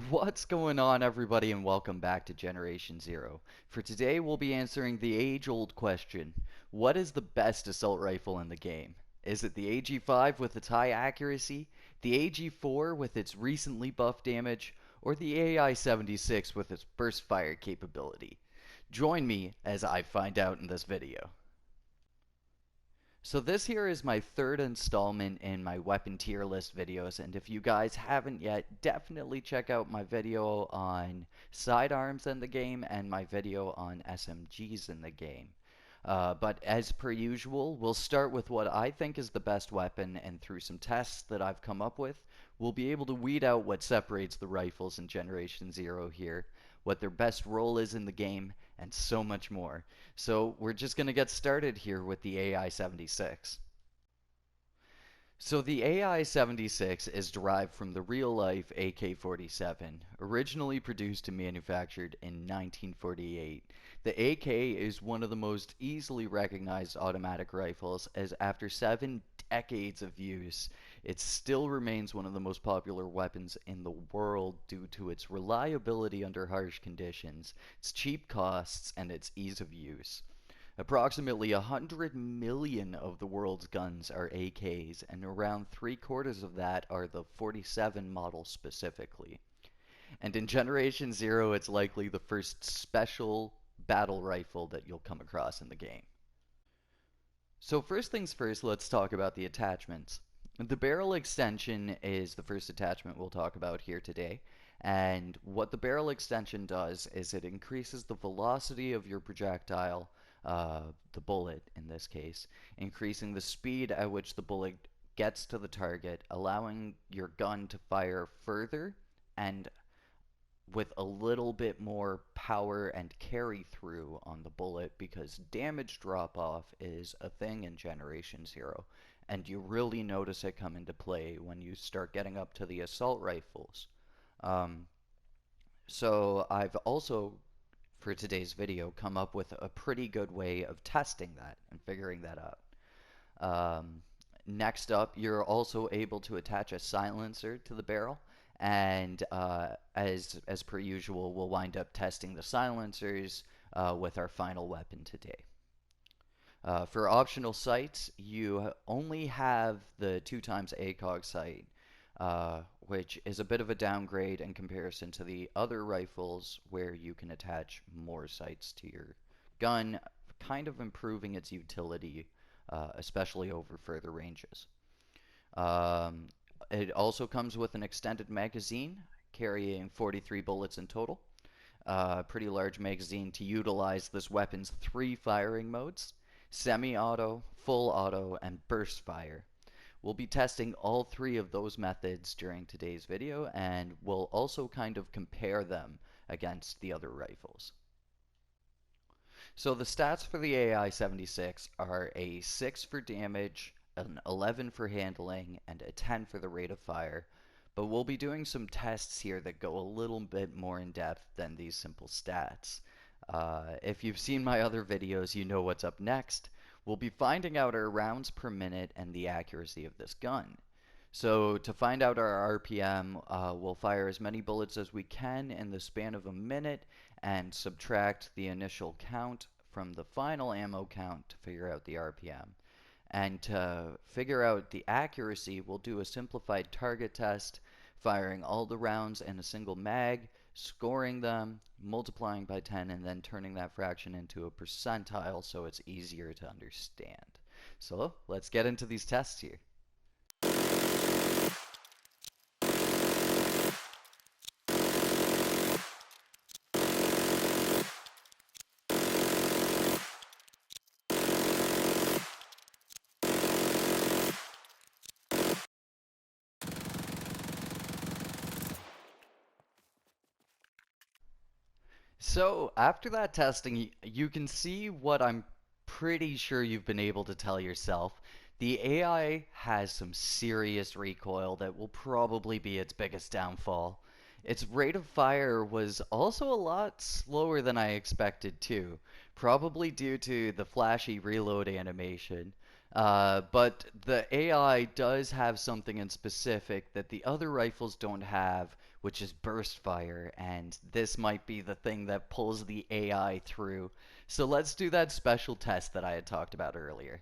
What's going on, everybody, and welcome back to Generation Zero. For today, we'll be answering the age-old question: what is the best assault rifle in the game? Is it the AG-5 with its high accuracy, the AG-4 with its recently buffed damage, or the AI-76 with its burst fire capability? Join me as I find out in this video. So this here is my third installment in my weapon tier list videos, and if you guys haven't yet, definitely check out my video on sidearms in the game and my video on SMGs in the game. But as per usual, we'll start with what I think is the best weapon, and through some tests that I've come up with, we'll be able to weed out what separates the rifles in Generation Zero here, what their best role is in the game, and so much more. So we're just going to get started here with the AI-76. So the AI-76 is derived from the real-life AK-47, originally produced and manufactured in 1948. The AK is one of the most easily recognized automatic rifles, as after 7 decades of use, it still remains one of the most popular weapons in the world due to its reliability under harsh conditions, its cheap costs, and its ease of use. Approximately 100 million of the world's guns are AKs, and around 3/4 of that are the 47 model specifically. And in Generation Zero, it's likely the first special battle rifle that you'll come across in the game. So first things first, let's talk about the attachments. The barrel extension is the first attachment we'll talk about here today. And what the barrel extension does is it increases the velocity of your projectile, the bullet in this case, increasing the speed at which the bullet gets to the target, allowing your gun to fire further and with a little bit more power and carry through on the bullet, because damage drop off is a thing in Generation Zero, and you really notice it come into play when you start getting up to the assault rifles. Um, so I've also, for today's video, come up with a pretty good way of testing that and figuring that out. Um, Next up, you're also able to attach a silencer to the barrel, and as per usual, we'll wind up testing the silencers with our final weapon today. For optional sights, you only have the 2x ACOG sight, which is a bit of a downgrade in comparison to the other rifles where you can attach more sights to your gun, kind of improving its utility, especially over further ranges. Um, it also comes with an extended magazine carrying 43 bullets in total. Pretty large magazine to utilize this weapon's 3 firing modes: semi-auto, full auto, and burst fire. We'll be testing all 3 of those methods during today's video, and we'll also kind of compare them against the other rifles. So the stats for the AI-76 are a 6 for damage, an 11 for handling, and a 10 for the rate of fire, but we'll be doing some tests here that go a little bit more in depth than these simple stats. If you've seen my other videos, you know what's up next. We'll be finding out our rounds per minute and the accuracy of this gun. So to find out our RPM, we'll fire as many bullets as we can in the span of a minute and subtract the initial count from the final ammo count to figure out the RPM. And to figure out the accuracy, we'll do a simplified target test, firing all the rounds in a single mag, scoring them, multiplying by 10, and then turning that fraction into a percentile so it's easier to understand. So let's get into these tests here. So after that testing, you can see what I'm pretty sure you've been able to tell yourself. The AI has some serious recoil that will probably be its biggest downfall. Its rate of fire was also a lot slower than I expected too, probably due to the flashy reload animation. But the AI does have something in specific that the other rifles don't have, which is burst fire, and this might be the thing that pulls the AI through. So let's do that special test that I had talked about earlier.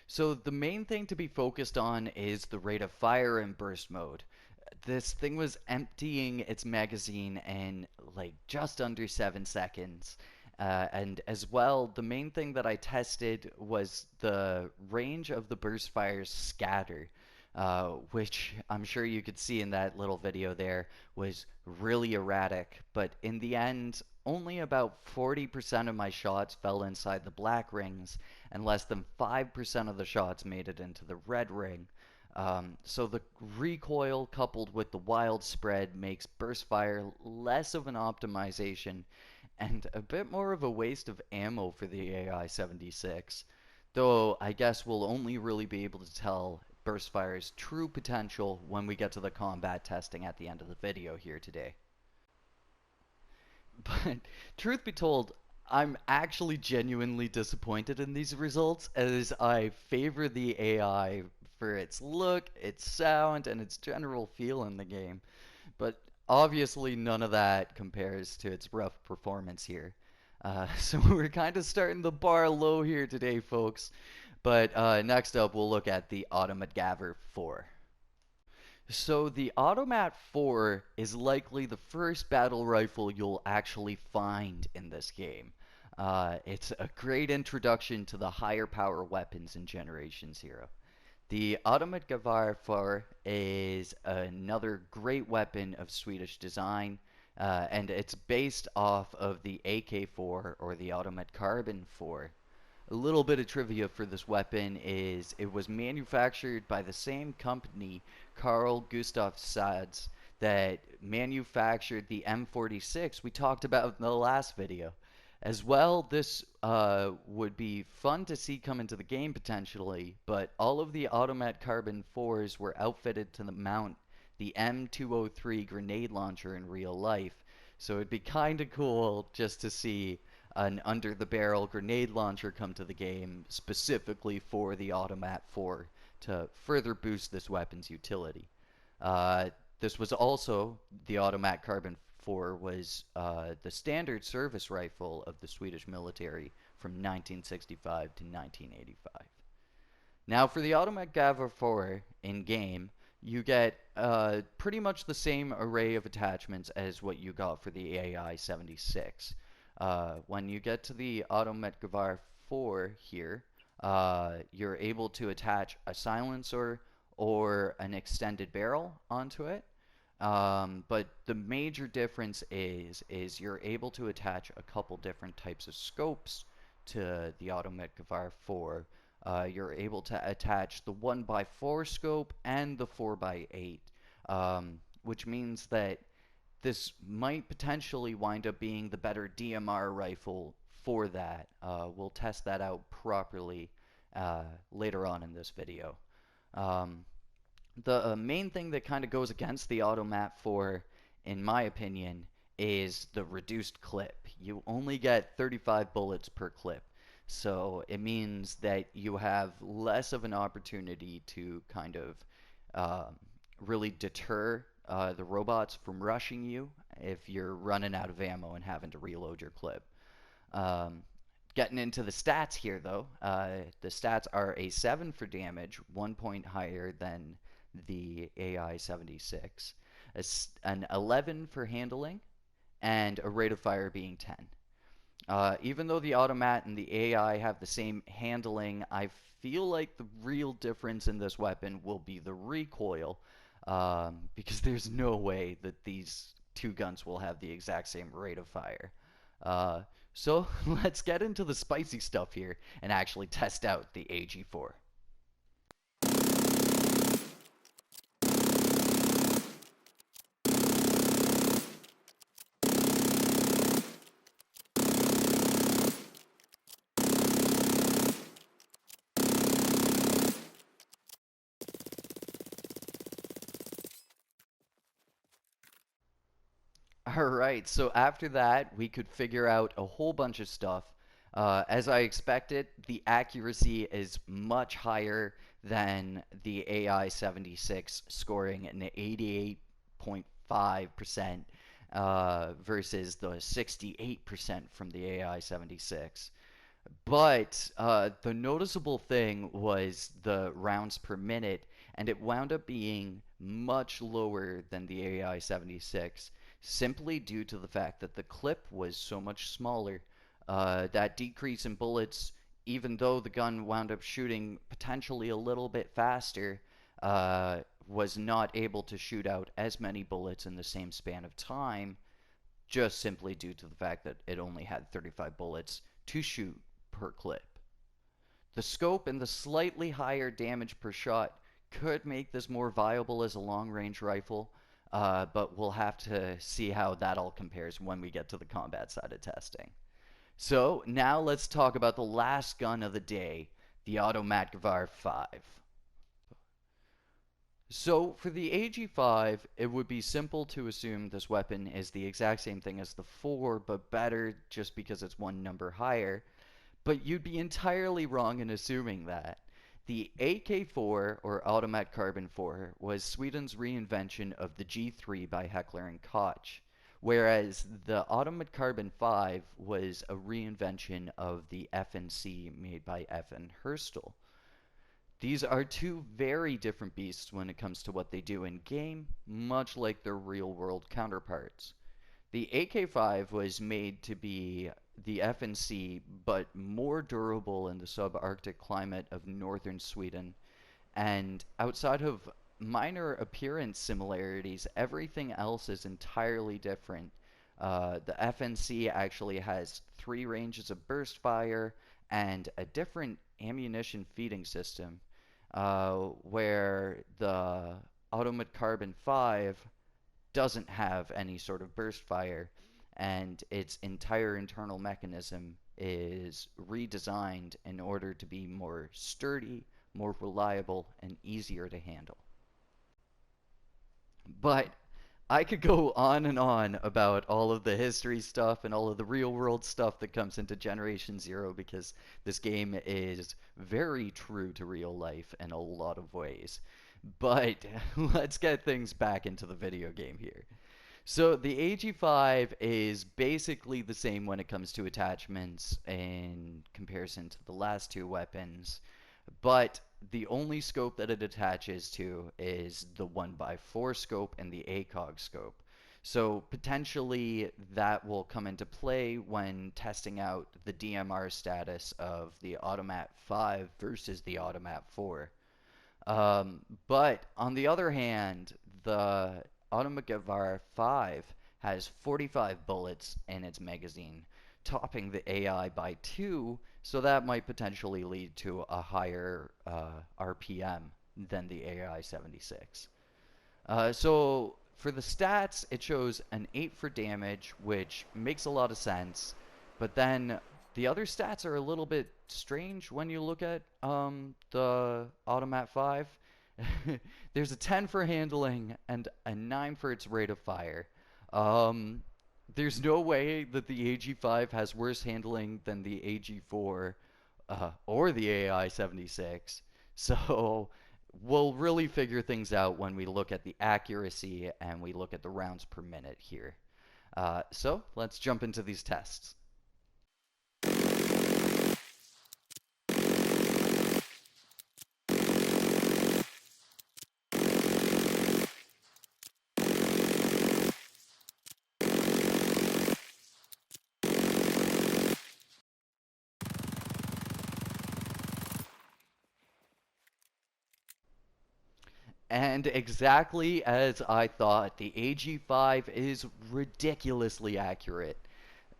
So the main thing to be focused on is the rate of fire in burst mode. This thing was emptying its magazine in like just under 7 seconds. And as well, the main thing that I tested was the range of the burst fire's scatter, which I'm sure you could see in that little video there was really erratic. But in the end, only about 40% of my shots fell inside the black rings, and less than 5% of the shots made it into the red ring. So the recoil coupled with the wild spread makes burst fire less of an optimization and a bit more of a waste of ammo for the AI-76. Though I guess we'll only really be able to tell burst fire's true potential when we get to the combat testing at the end of the video here today. But truth be told, I'm actually genuinely disappointed in these results as I favor the AI for its look, its sound, and its general feel in the game. But obviously, none of that compares to its rough performance here. So we're kind of starting the bar low here today, folks. But next up, we'll look at the Automat 4. So the Automat 4 is likely the first battle rifle you'll actually find in this game. It's a great introduction to the higher power weapons in Generation 0. The Automat 4 is another great weapon of Swedish design, and it's based off of the AK-4 or the Automat Carbon 4. A little bit of trivia for this weapon is it was manufactured by the same company, Carl Gustaf Sads, that manufactured the M46 we talked about in the last video. As well, this would be fun to see come into the game potentially, but all of the Automat Carbon 4s were outfitted to mount the M203 grenade launcher in real life. So it'd be kind of cool just to see an under the barrel grenade launcher come to the game specifically for the Automat 4 to further boost this weapon's utility. This was also the Automat Carbon 4 was the standard service rifle of the Swedish military from 1965 to 1985. Now, for the Automat 4 in game, you get pretty much the same array of attachments as what you got for the AI-76. When you get to the Automat 4 here, you're able to attach a silencer or an extended barrel onto it. But the major difference is you're able to attach a couple different types of scopes to the Automat 4. You're able to attach the 1x4 scope and the 4x8, which means that this might potentially wind up being the better DMR rifle for that. We'll test that out properly later on in this video. The main thing that kind of goes against the Automat 4, in my opinion, is the reduced clip. You only get 35 bullets per clip. So it means that you have less of an opportunity to kind of really deter the robots from rushing you if you're running out of ammo and having to reload your clip. Um, Getting into the stats here, though, the stats are a 7 for damage, 1 point higher than the AI-76, an 11 for handling, and a rate of fire being 10. Even though the Automat and the AI have the same handling, I feel like the real difference in this weapon will be the recoil, because there's no way that these two guns will have the exact same rate of fire. So let's get into the spicy stuff here and actually test out the AG4. Alright, so after that, we could figure out a whole bunch of stuff. As I expected, the accuracy is much higher than the AI 76, scoring an 88.5% versus the 68% from the AI 76. But the noticeable thing was the rounds per minute, and it wound up being much lower than the AI 76, simply due to the fact that the clip was so much smaller. That decrease in bullets, even though the gun wound up shooting potentially a little bit faster, was not able to shoot out as many bullets in the same span of time, just simply due to the fact that it only had 35 bullets to shoot per clip. The scope and the slightly higher damage per shot could make this more viable as a long range rifle, but we'll have to see how that all compares when we get to the combat side of testing. So now let's talk about the last gun of the day, the Automat 5. So for the AG5, it would be simple to assume this weapon is the exact same thing as the 4, but better just because it's one number higher. But you'd be entirely wrong in assuming that. The AK-4, or Automat Carbon 4, was Sweden's reinvention of the G3 by Heckler and Koch, whereas the Automat Carbon 5 was a reinvention of the FNC made by FN Herstal. These are two very different beasts when it comes to what they do in game, much like their real world counterparts. The AK-5 was made to be the FNC, but more durable in the subarctic climate of northern Sweden. And outside of minor appearance similarities, everything else is entirely different. The FNC actually has three ranges of burst fire and a different ammunition feeding system, where the Automat Carbon 5 doesn't have any sort of burst fire, and its entire internal mechanism is redesigned in order to be more sturdy, more reliable, and easier to handle. But I could go on and on about all of the history stuff and all of the real world stuff that comes into Generation Zero because this game is very true to real life in a lot of ways. But let's get things back into the video game here. So the AG5 is basically the same when it comes to attachments in comparison to the last two weapons, but the only scope that it attaches to is the 1x4 scope and the ACOG scope. So potentially that will come into play when testing out the DMR status of the Automat 5 versus the Automat 4. But on the other hand, the Automat 5 has 45 bullets in its magazine, topping the AI by 2, so that might potentially lead to a higher RPM than the AI 76. So for the stats, it shows an 8 for damage, which makes a lot of sense. But then the other stats are a little bit strange when you look at the Automat 5. There's a 10 for handling and a 9 for its rate of fire. Um, there's no way that the AG5 has worse handling than the AG4 or the AI 76. So we'll really figure things out when we look at the accuracy and we look at the rounds per minute here. So let's jump into these tests. And exactly as I thought, the AG5 is ridiculously accurate.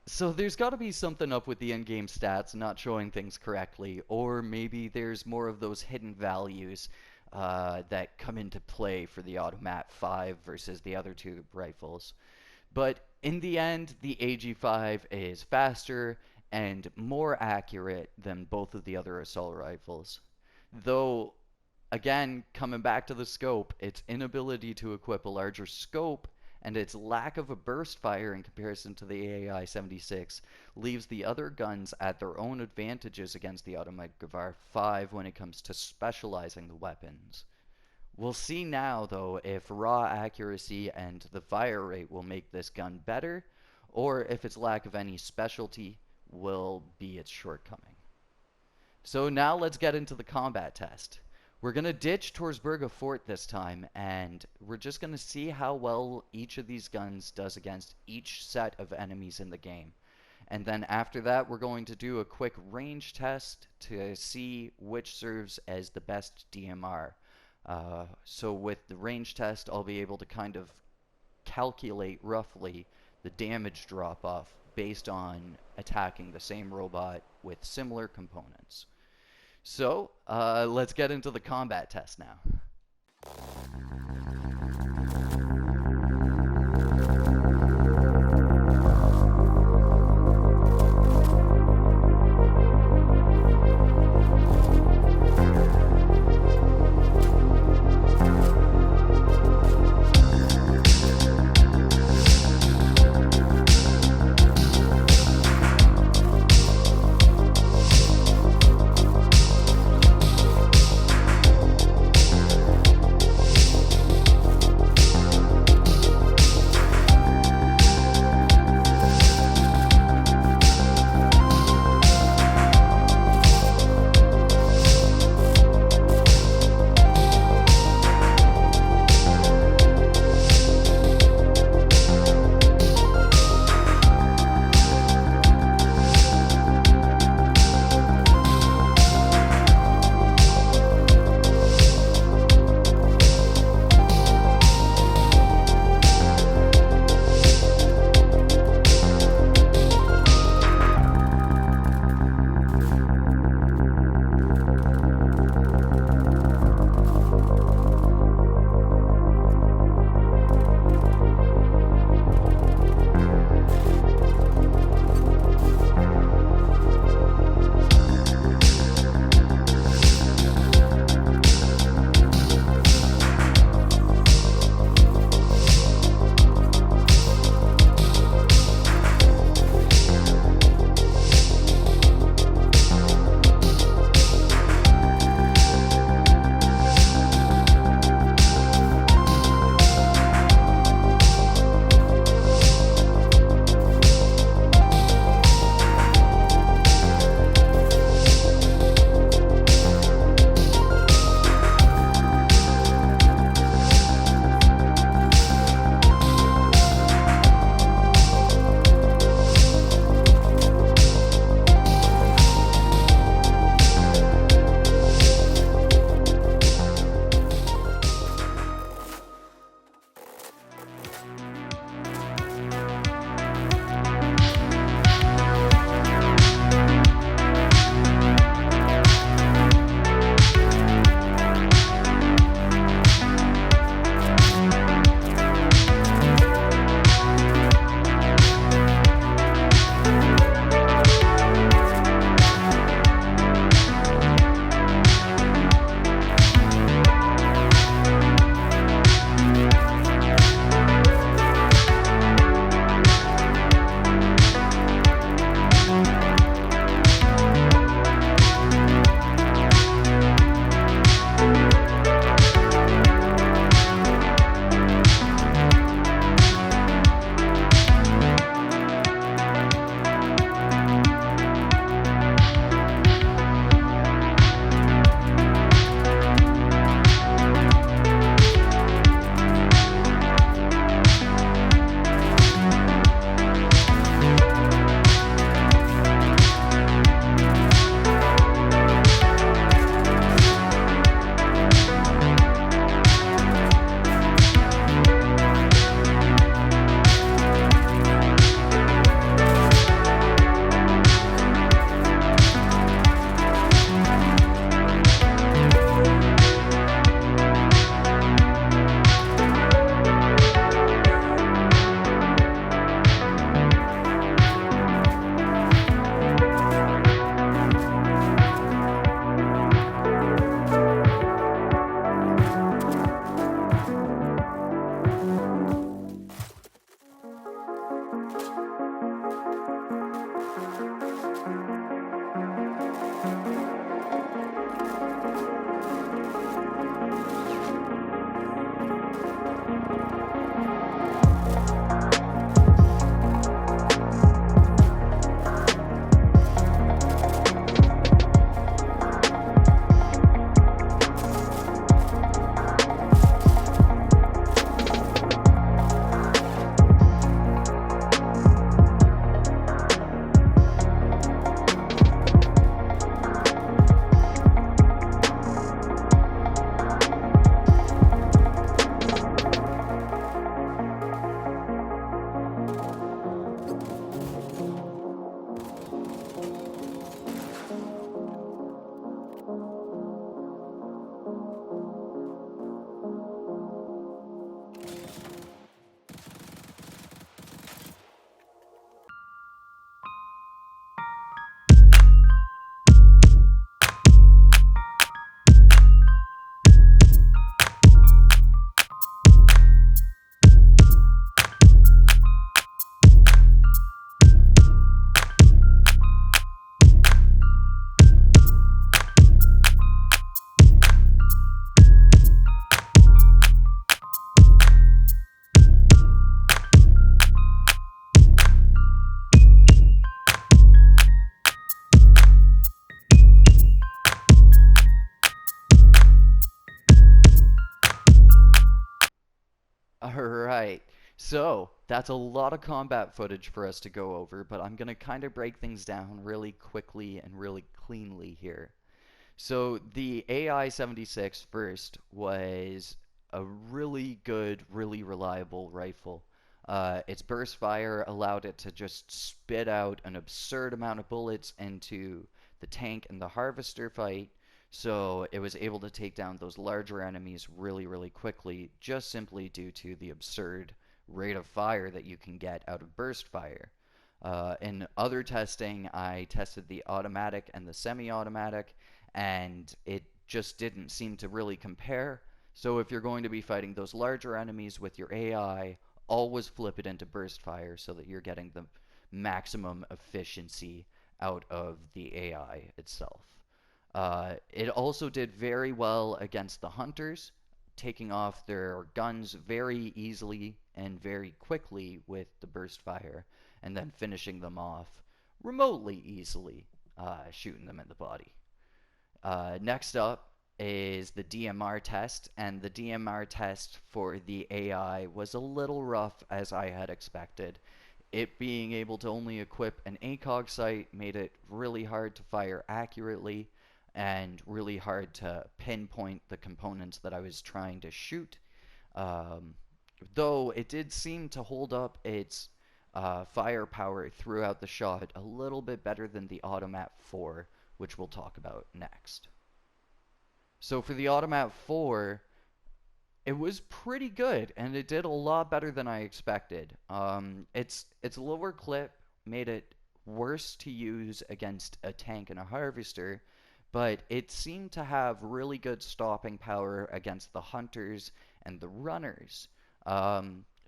So there's got to be something up with the in-game stats not showing things correctly, or maybe there's more of those hidden values that come into play for the Automat 5 versus the other two rifles. But in the end, the AG5 is faster and more accurate than both of the other assault rifles. Though, again, coming back to the scope, its inability to equip a larger scope and its lack of a burst fire in comparison to the AI-76 leaves the other guns at their own advantages against the Automat 5 when it comes to specializing the weapons. We'll see now, though, if raw accuracy and the fire rate will make this gun better, or if its lack of any specialty will be its shortcoming. So now let's get into the combat test. We're going to ditch Torsberga Fort this time, and we're just going to see how well each of these guns does against each set of enemies in the game. And then after that, we're going to do a quick range test to see which serves as the best DMR. So with the range test, I'll be able to kind of calculate roughly the damage drop-off based on attacking the same robot with similar components. So, let's get into the combat test now. that's a lot of combat footage for us to go over, but I'm going to kind of break things down really quickly and really cleanly here. So the AI-76 first was a really good, really reliable rifle. Its burst fire allowed it to just spit out an absurd amount of bullets into the tank and the harvester fight, so it was able to take down those larger enemies really, really quickly, just simply due to the absurd rate of fire that you can get out of burst fire. In other testing, I tested the automatic and the semi-automatic, and it just didn't seem to really compare. So if you're going to be fighting those larger enemies with your AI, always flip it into burst fire so that you're getting the maximum efficiency out of the AI itself. It also did very well against the hunters, taking off their guns very easily and very quickly with the burst fire, and then finishing them off remotely easily, shooting them in the body. Next up is the DMR test, and the DMR test for the AI was a little rough as I had expected. It being able to only equip an ACOG sight made it really hard to fire accurately and really hard to pinpoint the components that I was trying to shoot. Um, though it did seem to hold up its firepower throughout the shot a little bit better than the Automat 4, which we'll talk about next. So for the Automat 4, it was pretty good, and it did a lot better than I expected. Its lower clip made it worse to use against a tank and a harvester, but it seemed to have really good stopping power against the hunters and the runners.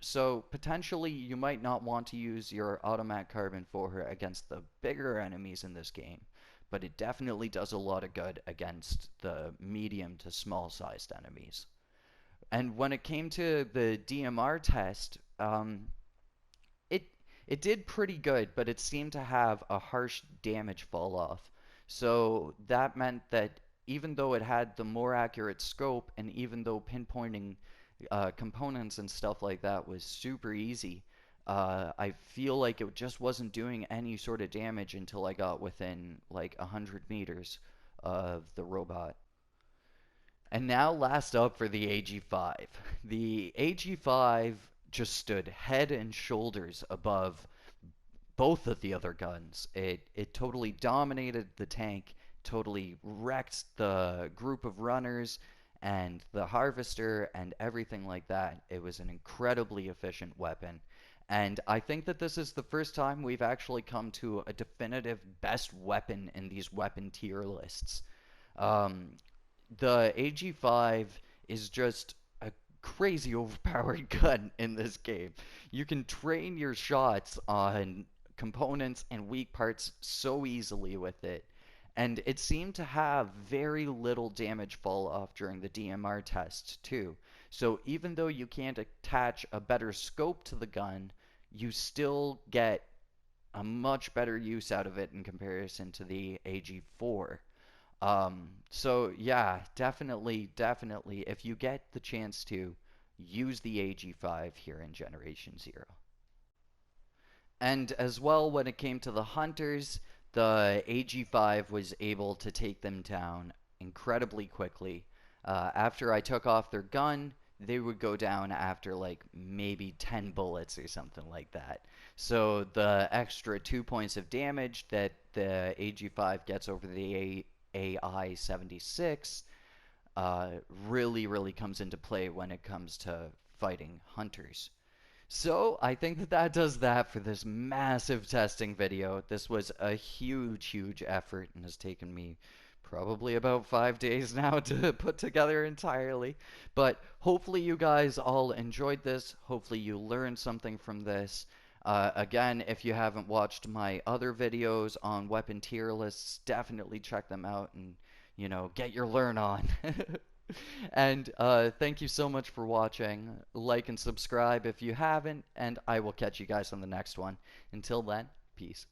So potentially you might not want to use your Automat Carbon 4 against the bigger enemies in this game, but it definitely does a lot of good against the medium to small sized enemies. And when it came to the DMR test, it it did pretty good, but it seemed to have a harsh damage fall off. So that meant that even though it had the more accurate scope, and even though pinpointing components and stuff like that was super easy, I feel like it just wasn't doing any sort of damage until I got within like 100 meters of the robot. And now, last up for the AG5. The AG5 just stood head and shoulders above both of the other guns. It totally dominated the tank, totally wrecked the group of runners and the harvester and everything like that. It was an incredibly efficient weapon. And I think that this is the first time we've actually come to a definitive best weapon in these weapon tier lists. Um, the AG5 is just a crazy overpowered gun in this game. You can train your shots on components and weak parts so easily with it. And it seemed to have very little damage fall off during the DMR test, too. So even though you can't attach a better scope to the gun, you still get a much better use out of it in comparison to the AG4. So yeah, definitely, if you get the chance to, use the AG5 here in Generation Zero. And as well, when it came to the hunters, the AG5 was able to take them down incredibly quickly. After I took off their gun, they would go down after like maybe 10 bullets or something like that. So the extra 2 points of damage that the AG5 gets over the AI-76 really comes into play when it comes to fighting hunters. So I think that that does that for this massive testing video. This was a huge effort and has taken me probably about 5 days now to put together entirely. But hopefully you guys all enjoyed this. Hopefully you learned something from this. Again, if you haven't watched my other videos on weapon tier lists, definitely check them out and, get your learn on. And thank you so much for watching. Like and subscribe if you haven't, and I will catch you guys on the next one. Until then, peace.